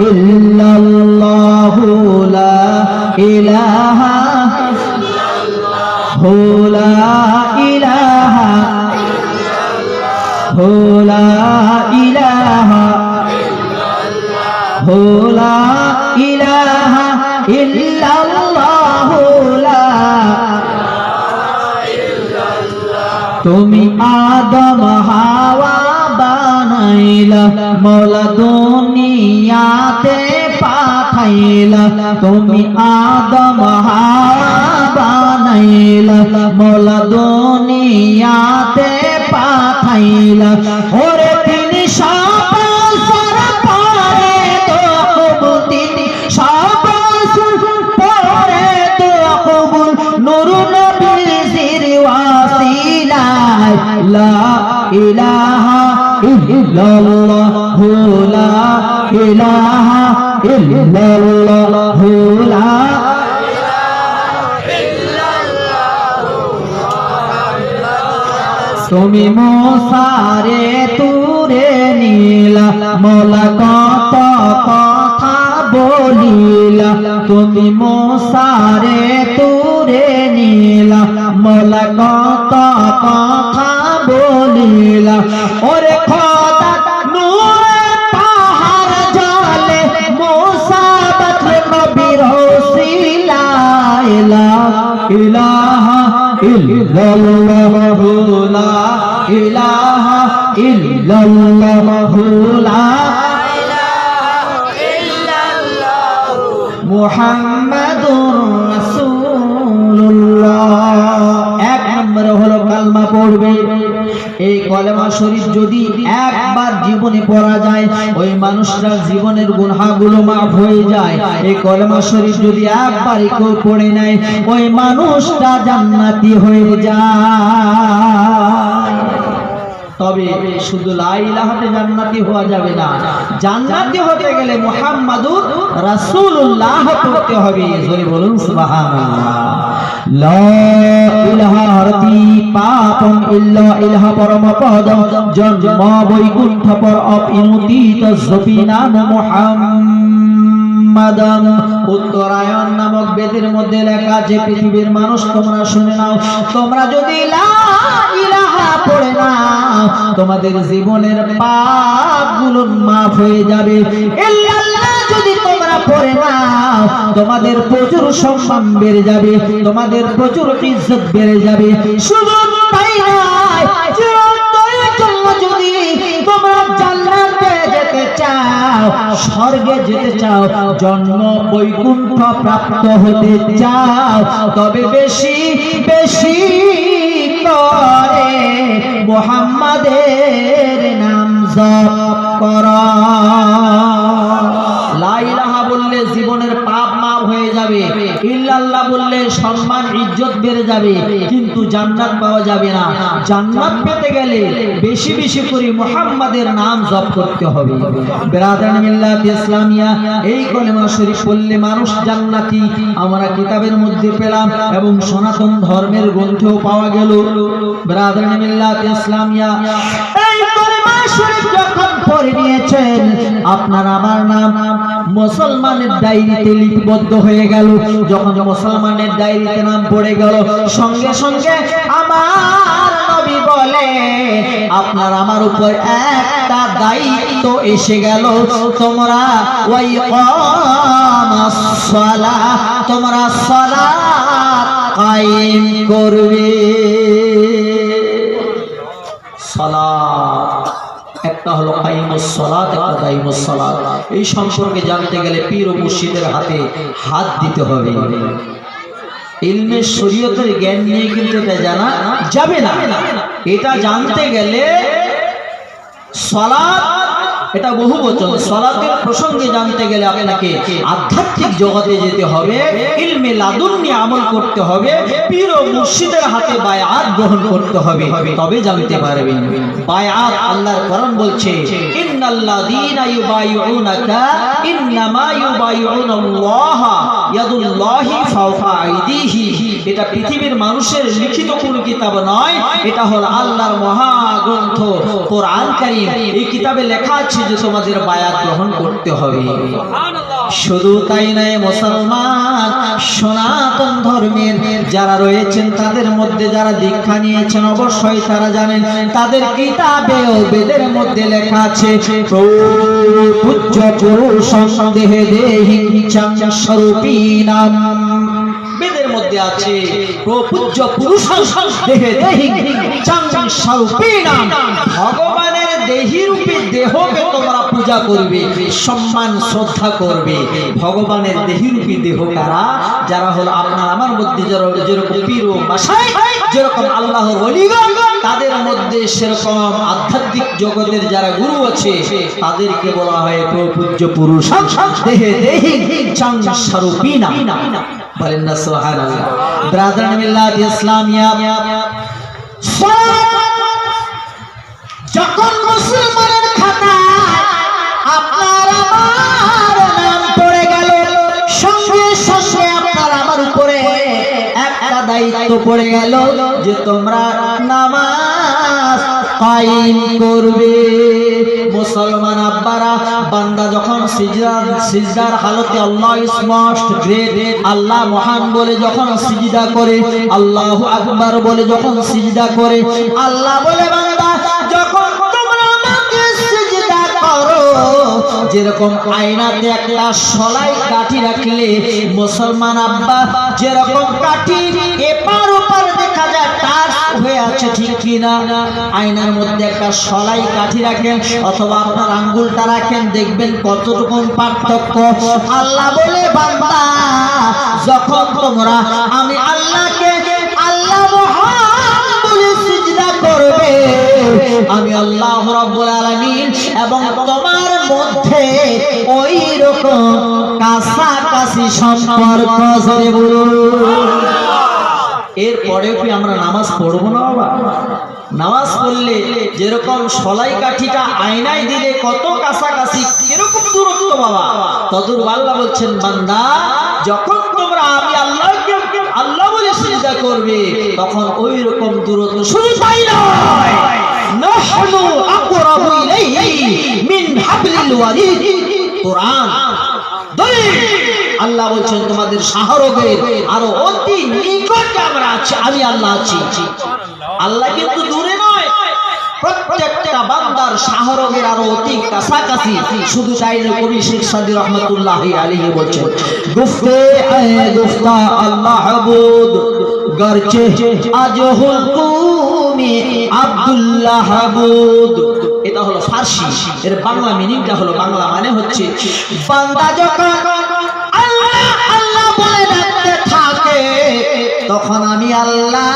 ইল্লাল্লাহু লা ইলাহা ইল্লাল্লাহু লা ইলাহা ইল্লাল্লাহু লা ইলাহা ইল্লাল্লাহু লা ইলাহা ইল্লাল্লাহু লা তুমি আদম হাওয়া বানাইলা মওলা দুনিয়াতে পাঠাইলা তুমি আদম হাওয়া বানাইলা মওলা দুনিয়াতে পাঠাইলা ওরে তিনি সবার পরে তো কবুল তিনি সবার পরে তো কবুল নূর নবীর ওয়াসিলা লা ইলাহা ইল্লাল্লাহু লা ইলাহা ইল্লাল্লাহু লা তুমি মুসারে তুরে নীলা মওলা কত কথা বলিলা তুমি মুসারে তুরে নীলা মওলা কত কথা বলিলা ওরে খোদা নূরে পাহাড় জলে মুসা বদলে নবীর ওসিলা ইলাহা ইল্লাল্লাহু লা ইলাহা ইল্লাল্লাহু লা ইলাহা ইল্লাল্লাহু মুহাম্মাদুর রাসূলুল্লাহ। এক নম্বরে হলো কালমা পড়বে। এই কলেমা শরীফ যদি একবার জীবনে পড়া যায় ওই মানুষটার জীবনের গুনাহগুলো মাফ হয়ে যায়। এই কলেমা শরীফ যদি একবার কেউ পড়ে নেয় ওই মানুষটা জান্নাতি হয়ে যায়। তবে শুধু লা ইলাহাতে জান্নাতি হওয়া যাবে না, জান্নাতি হতে গেলে মুহাম্মাদুর রাসূলুল্লাহ পড়তে হবে। জোরে বলুন সুবহানাল্লাহ। লা ইলাহা হরতি পাপম ইল্লা ইলাহা পরম পদম জন্ম বৈকুণ্ঠ পর অপিনুতি তজ্জপি নাম মুহাম্মাদান। উত্তরায়ণ নামক বেদের মধ্যে লেখা আছে পৃথিবীর মানুষ তোমরা শুনে নাও, তোমরা যদি লা ইলাহা পড়ে নাও তোমাদের জীবনের পাপগুলো মাফ হয়ে যাবে। ইল্লাল্লাহ যদি তোমরা পড়ে নাও তোমাদের প্রচুর সম্মান বেড়ে যাবে, তোমাদের প্রচুর ইজ্জত বেড়ে যাবে। শুধু তাই নয়, চিরন্তনের জন্য যদি তোমরা জান্নাতে যেতে চাও, স্বর্গে যেতে চাও, জন্ম বৈকুণ্ঠ প্রাপ্ত হতে চাও, তবে বেশি বেশি করে মুহাম্মাদের নাম জপ করো। লা ইলাহা বললে জীবনের পাপ মাফ হয়ে যাবে, ইল্লাল্লাহ বললে সম্মান ইজ্জত বেড়ে যাবে, কিন্তু জান্নাত পাওয়া যাবে না। জান্নাত পেতে গেলে বেশি বেশি করে মুহাম্মাদের নাম জপ করতে হবে। বিরাদারান মিল্লাত ইসলামিয়া, এই কলেমা শরীফ পড়লে মানুষ জান্নাতি আমরা কিতাবের মধ্যে পেলাম এবং সনাতন ধর্মের গ্রন্থেও পাওয়া গেল। বিরাদারান মিল্লাত ইসলামিয়া, এই কলেমা শরীফ যখন পড়ে নিয়েছেন আপনার আমার নাম মুসলমানের ডায়েরিতে লিপিবদ্ধ হয়ে গেল। যখন মুসলমানের ডায়েরিতে নাম পড়ে গেল সঙ্গে সঙ্গে আমার নবী বলে আপনার আমার উপর একটা দায়িত্ব এসে গেল, তোমরা ওই ইকামাস সালাহ তোমরা সালাত কায়েম করবে। সালাত একটা হলো কায়েমুস সালাত, একটা দাইমুস সালাত। এই সম্পর্কে জানতে গেলে পীর ও মুর্শিদের হাতে হাত দিতে হবে। ইলমে শরীয়তের জ্ঞান নিয়ে কিন্তু এটা জানা যাবে না। এটা জানতে গেলে সালাত এটা বহু বচন, সালাতের প্রসঙ্গে জানতে গেলে আপনাকে আধ্যাত্মিক জগতে যেতে হবে, ইলমে লাদুন্নি আমল করতে হবে, পীর ও মুর্শিদের হাতে বায়াত গ্রহণ করতে হবে, তবে জানতে পারবেন। বায়াত আল্লাহর কোরআন বলছে ইন্নাল্লাযীনা ইউবাইউনাকা ইন্নামা ইউবাইউনাল্লাহ ইয়াদুল্লাহি ফাওকা আইদিহি। এটা পৃথিবীর মানুষের লিখিত কোনো কিতাব নয়, এটা হলো আল্লাহর মহাগ্রন্থ কোরআন কারীম। এই কিতাবে লেখা আছে আছে যে তোমাদের বায়াত গ্রহণ করতে হবে। শুধু তাই নয়, মুসলমান সনাতন ধর্মের যারা রয়েছেন তাদের মধ্যে যারা দীক্ষা নিয়েছেন অবশ্যই তারা জানেন তাদের কিতাবে ও বেদের মধ্যে লেখা আছে পূজ্য পুরুষ দেহে দেহি স্বরূপিণাম। বেদের মধ্যে আছে পূজ্য পুরুষ দেহে দেহি স্বরূপিণাম। ভগবানের দেহি রূপে দেহকে তোমরা পূজা করবে, সম্মান শ্রদ্ধা করবে। ভগবানের দেহি রূপী দেহ কারা? যারা হলো আপনার আমার মধ্যে যেরকম পীর ও মাশায়েখ, যেরকম আল্লাহর ওলিগণ, তাদের মধ্যে সেরকম আধ্যাত্মিক জগতের যারা গুরু আছে তাদেরকে বলা হয় পূজ্য পুরুষ দেহে দেহি স্বরূপিণাম। বলেন না সুবহানাল্লাহ। ব্রাদারান মিল্লাত ইসলামিয়া, যখন মুসলমানের খাতায় আপনার আমার নাম পড়ে গেল, সঙ্গে সঙ্গে আপনার আমার উপরে একটা দায়িত্ব পড়ে গেল যে তোমরা নামাজ কায়েম করবে। মুসলমান আব্বারা, বান্দা যখন সিজদার হালতে আল্লাহ ইজ মোস্ট গ্রেট, আল্লাহ মহান বলে যখন সিজদা করে, আল্লাহু আকবার বলে যখন সিজদা করে, আল্লাহ বলে বান্দা যখন তোমরা আমাকে সিজদা করো, যেরকম আয়নাতে একটা সলাই কাঠি রাখলে মুসলমান আব্বা যেরকম কাঠি এপার ওপার দেখা যায় তার হয়ে আছে, ঠিক কিনা? আয়নার মধ্যে একটা সলাই কাঠি রাখেন অথবা আপনার আঙ্গুলটা রাখেন, দেখবেন কতটুকু পার্থক্য। আল্লাহ বলে বান্দা যখন তোমরা আমি আল্লাহকে আল্লাহ মহান বলে সিজদা করবে, আমি আল্লাহ রাব্বুল আলামিন এবং তোমার মধ্যে ওই রকম কাছাকাছি সম্পর্ক জড়িয়ে বলুন। এরপরে কি আমরা নামাজ পড়বো না বাবা? নামাজ পড়লে যেরকম সলাই কাঠিটা আয়নায় দিলে কত কাছাকাছি এরকম দূরত্ব বাবা, তদুর আল্লাহ বলছেন বান্দা যখন তোমরা আমি আল্লাহকে আল্লাহ বলে সিজদা করবে তখন ওই রকম দূরত্ব। শুধু তাই নয়, নাহনু আকরাবু ইলাইহি মিন হাবলিল ওয়ারিদ। কোরআন আল্লাহ বলছেন তোমাদের শাহরগের আরো অতি নিকটে আমরা আছি, আমি আল্লাহ আছি। আল্লাহ কিন্তু দূরে নয়, প্রত্যেকটা বান্দার শাহরগের আরো অতি কাছাকাছি। শুধু তাই নয়, কবি শেখ সাদী রহমাতুল্লাহি আলাইহি বলছেন গুফতে গুফতা আল্লাহ বুদ গরচে আজ হুকুমি আব্দুল্লাহ বুদ। এটা হলো ফার্সি, এর বাংলা মিনিংটা হলো, বাংলা মানে হচ্ছে বান্দা যখন আল্লাহ আল্লাহ বলে ডাকতে থাকে তখন আমি আল্লাহ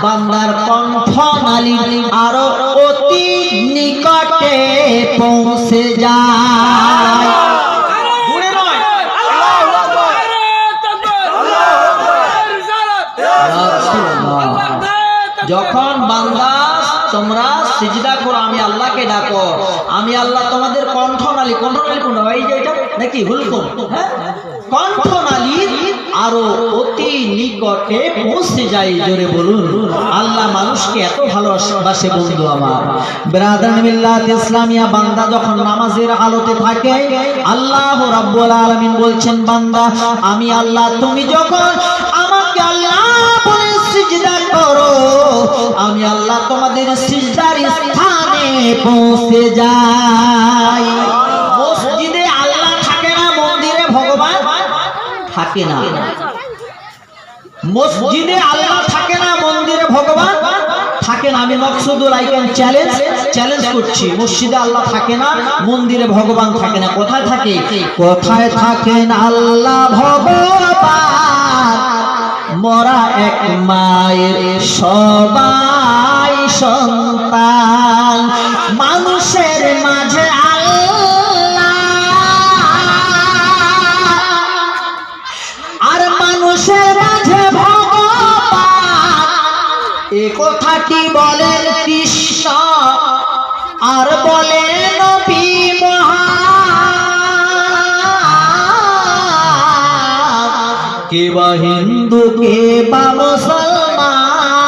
বান্দার কণ্ঠনালী আরো অতি নিকটে পৌঁছে যায়। যখন বান্দা তোমরা সিজদা করো, আমি আল্লাহকে ডাকো, আমি আল্লাহ তোমাদের কণ্ঠনালী, কণ্ঠনালী কোনটা এই যে এটা নাকি হুলকুম, হ্যাঁ, কণ্ঠনালী আরো অতি নিকটে পৌঁছে যায়। জোরে বলুন আল্লাহ মানুষকে এত ভালোবাসে বন্ধু আমার। ব্রাদারান মিল্লাত ইসলামিয়া, বান্দা যখন নামাজের হালতে থাকে আল্লাহ রাব্বুল আলামিন বলছেন বান্দা আমি আল্লাহ তুমি যখন আমাকে আল্লাহ বলে সিজদা করো, আমি আল্লাহ তোমাদের সিজদার স্থানে পৌঁছে যাই। মসজিদে আল্লাহ থাকে না, মন্দিরে ভগবান থাকে না। মসজিদে আল্লাহ থাকে না, মন্দিরে ভগবান থাকে না। আমি মকসুদুল আইকেন চ্যালেঞ্জ করছি, মসজিদে আল্লাহ থাকে না, মন্দিরে ভগবান থাকে না। কোথায় থাকে? কোথায় থাকেন আল্লাহ ভগবান? মোরা এক মায়ের সবাই সন্তান, মানুষের মাঝে আল্লাহ আর মানুষের মাঝে ভগবান। এ কথাটি বলেন কৃষ্ণ আর বলে নবী কে বা হিন্দু কে বা মুসলমান,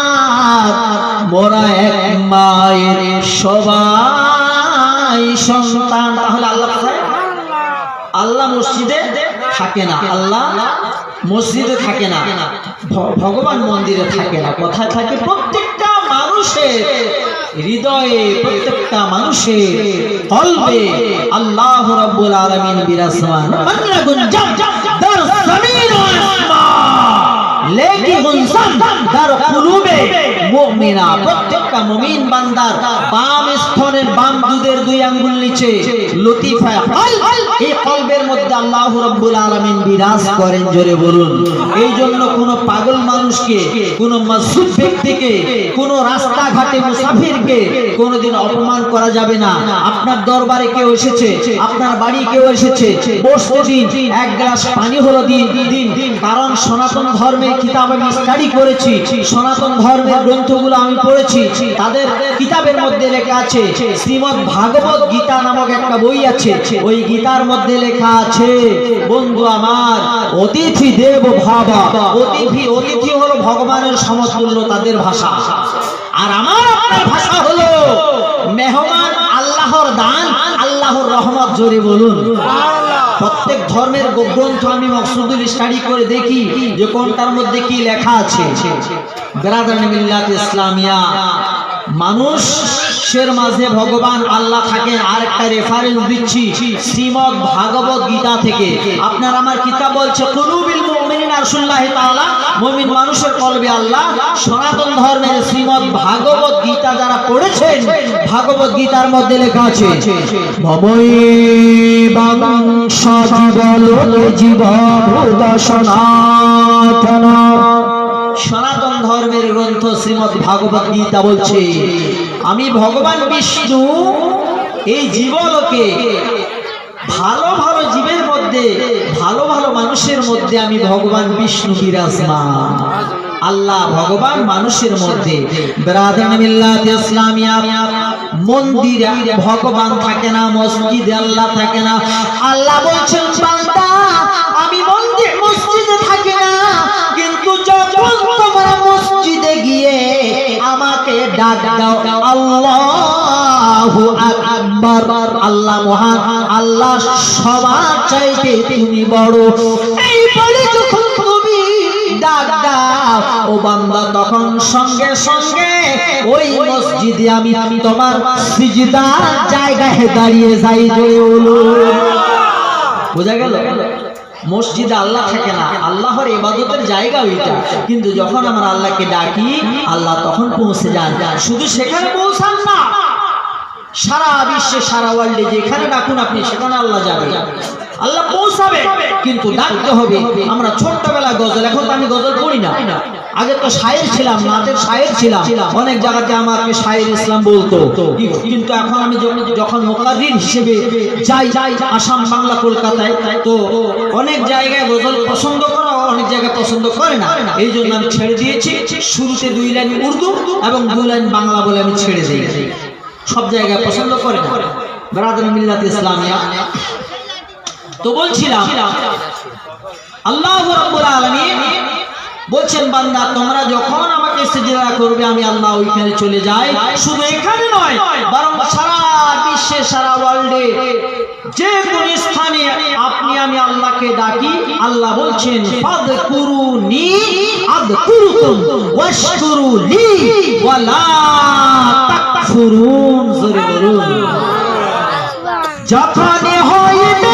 মোরা এক মায়ের সবাই নাই সন্তান। তাহলে আল্লাহ কোথায়? আল্লাহ মসজিদে থাকে না, আল্লাহ মসজিদে থাকে না, ভগবান মন্দিরে থাকে না। কোথায় থাকে? প্রত্যেকটা মানুষের হৃদয়ে, প্রত্যেকটা মানুষের কলবে আল্লাহ রাব্বুল আলামিন বিরাজমান। প্রত্যেকটা মুমিন বান্দার বাম স্তনের বাম দুধের দুই আঙ্গুল নিচে লতিফা এই কলবের মধ্যে আল্লাহ রাব্বুল আলামিন বিরাজ করেন। জোরে বলুন। এই জন্য কোন পাগল মানুষকে, কোন মজসুম ব্যক্তিকে, কোন রাস্তাঘাটে মুসাফিরকে কোনদিন অপমান করা যাবে না। আপনার দরবারে কেউ এসেছে, আপনার বাড়ি কেউ এসেছে, বসতে দিন, এক গ্লাস পানি হলো দিন। কারণ সনাতন ধর্মের কিতাব আমি স্টাডি করেছি, সনাতন ধর্মের গ্রন্থগুলো আমি পড়েছি। তাদের কিতাবের মধ্যে লেখা আছে, শ্রীমদ্ ভাগবত গীতা নামক একটা বই আছে, ওই গীতার মধ্যে লেখা আছে, বন্ধু আমার, অতিথি দেব ভাবা। অতিথি হলো ভগবানের সমতুল্য তাদের ভাষা, আর আমার আপনার ভাষা হলো মেহমান, আল্লাহর দান, আল্লাহর রহমত। জোরে বলুন। প্রত্যেক ধর্মের গ্রন্থ আমি মকসুদুল স্টাডি করে দেখি যে কোনটার মধ্যে কি লেখা আছে। বেরাদারানে মিল্লাত ইসলামিয়া, মানুষের মাঝে ভগবান আল্লাহ থাকেন। আর একটা রেফারেন্স দিচ্ছি শ্রীমদ্ ভাগবত গীতা থেকে। আপনার আমার কিতাব বলছে কুলুবিল মুমিনিন আরশুল্লাহি তাআলা, মুমিন মানুষের কলবে আল্লাহ। সনাতন ধর্মের শ্রীমদ্ ভাগবত গীতা যারা পড়েছেন, ভাগবত গীতার মধ্যে লেখা আছে, ভবৈ বাংশ সনাতন। সনাতন ধর্মের গ্রন্থ শ্রীমদ্ ভাগবত গীতা বলছে, আমি ভগবান বিষ্ণু এই জীবলোকে ভালো ভালো জীবের মধ্যে, ভালো ভালো মানুষের মধ্যে আমি ভগবান বিষ্ণু বিরাজমান। আল্লাহ ভগবান মানুষের মধ্যে। বেরাদারানে মিল্লাত ইসলামিয়া, মন্দিরে ভগবান থাকে না, মসজিদে আল্লাহ থাকে না। আল্লাহ বলছেন, বান্দা আমি মসজিদে থাকি না, কিন্তু যখন তোমরা মসজিদে গিয়ে আমাকে ডাক দাও আল্লাহু আকবার, আল্লাহ মহান, আল্লাহ সবার চাইতে তিনি বড়, এই বলে যখন তুমি ডাক দাও ও বান্দা, তখন সঙ্গে সঙ্গে ওই মসজিদে আমি তোমার সিজদার জায়গায় দাঁড়িয়ে যাই। জোরে বলুন। বোঝা গেল? মসজিদে আল্লাহ থাকে না, আল্লাহর ইবাদতের জায়গা ওইটা, কিন্তু যখন আমরা আল্লাহকে ডাকি আল্লাহ তখন পৌঁছে যান। শুধু সেখানে পৌঁছান না, সারা বিশ্বে, সারা ওয়ার্ল্ডে যেখানে ডাকুন আপনি, সেখানে আল্লাহ যাবে, আল্লাহ পৌঁছাবে। কিন্তু ডাকতে হবে। আমরা ছোট্টবেলা গজল, এখন তো আমি গজল পড়ি না, আগে তো শায়ের ছিলাম, নাচের শায়ের ছিলাম, অনেক জায়গাতে আমাকে শায়ের ইসলাম বলতো। কিন্তু এখন আমি যখন মুকাদ্দির হিসেবে যাই আসাম, বাংলা, কলকাতায়, তো অনেক জায়গায় গজল পছন্দ করা, অনেক জায়গায় পছন্দ করে না। এই জন্য আমি ছেড়ে দিয়েছি। শুরুতে 2 লাইন উর্দু এবং 2 লাইন বাংলা বলে আমি ছেড়ে দিই, সব জায়গায় পছন্দ করে না। বেরাদারানে মিল্লাত ইসলামিয়া, তো বলছিলাম আল্লাহ রাব্বুল আলামিন বলছেন, বান্দা তোমরা যখন আমাকে সিজদা করবে আমি আল্লাহ ওইখানে চলে যাই। শুধু এখানে নয়, বরং সারা বিশ্বে, সারা ওয়ার্ল্ডে যে কোন স্থানে আমি আল্লাহকে ডাকি, আল্লাহ বলছেন ফাযকুরুনি আযকুরুকুম ওয়াশকুরুলি ওয়ালা তাকফুরুন। জোরে বলুন। যখন হইবে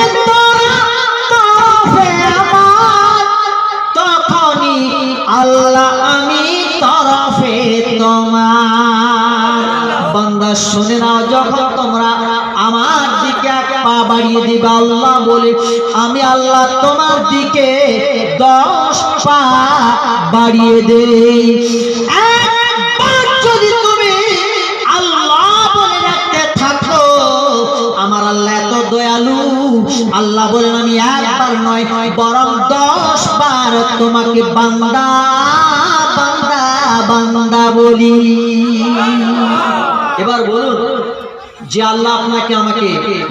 আল্লাহ আমি তরফে তোমার। বান্দা শুনে নাও, যখন তোমরা আমার দিকে এক পা বাড়িয়ে দিবে আল্লাহ বলে, আমি আল্লাহ তোমার দিকে 10 পা বাড়িয়ে দেই। একবার যদি তুমি আল্লাহ বলে রাখতে থাকো, আমার আল্লাহ এত দয়ালু, আল্লাহ বলেন আমি একবার নয় বরং 10 বার তোমাকে বান্দা বান্দা বান্দা বলি। এবার বলুন যে আল্লাহ আপনাকে আমাকে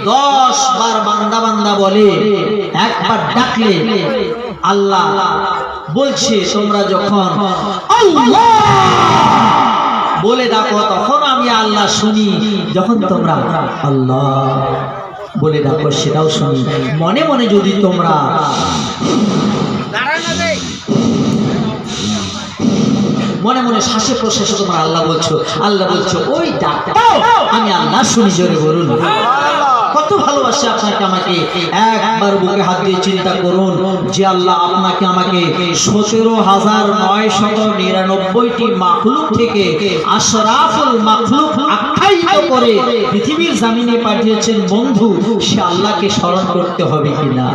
10 বার বান্দা বান্দা বলে, একবার ডাকলে আল্লাহ বলছে তোমরা যখন আল্লাহ বলে ডাকো তখন আমি আল্লাহ শুনি, যখন তোমরা আল্লাহ বলে ডাকো সেটাও শুনি। মনে মনে যদি তোমরা মনে মনে শ্বাসে প্রশ্বাসে তোমরা আল্লাহ বলছো, আল্লাহ বলছো, ওই ডাকটাও আমি আল্লাহ শুনি। জোরে বলুন কত ভালোবাসে আপনাকে আমাকে। একবার বুকে হাত দিয়ে চিন্তা করুন যে আল্লাহ আপনাকে আমাকে 17,999টি মাখলুক থেকে আশরাফুল মাখলুক আখ্যায়িত করে পৃথিবীর জমিনে পাঠিয়েছেন বন্ধু। সে আল্লাহকে স্মরণ করতে হবে কিনা?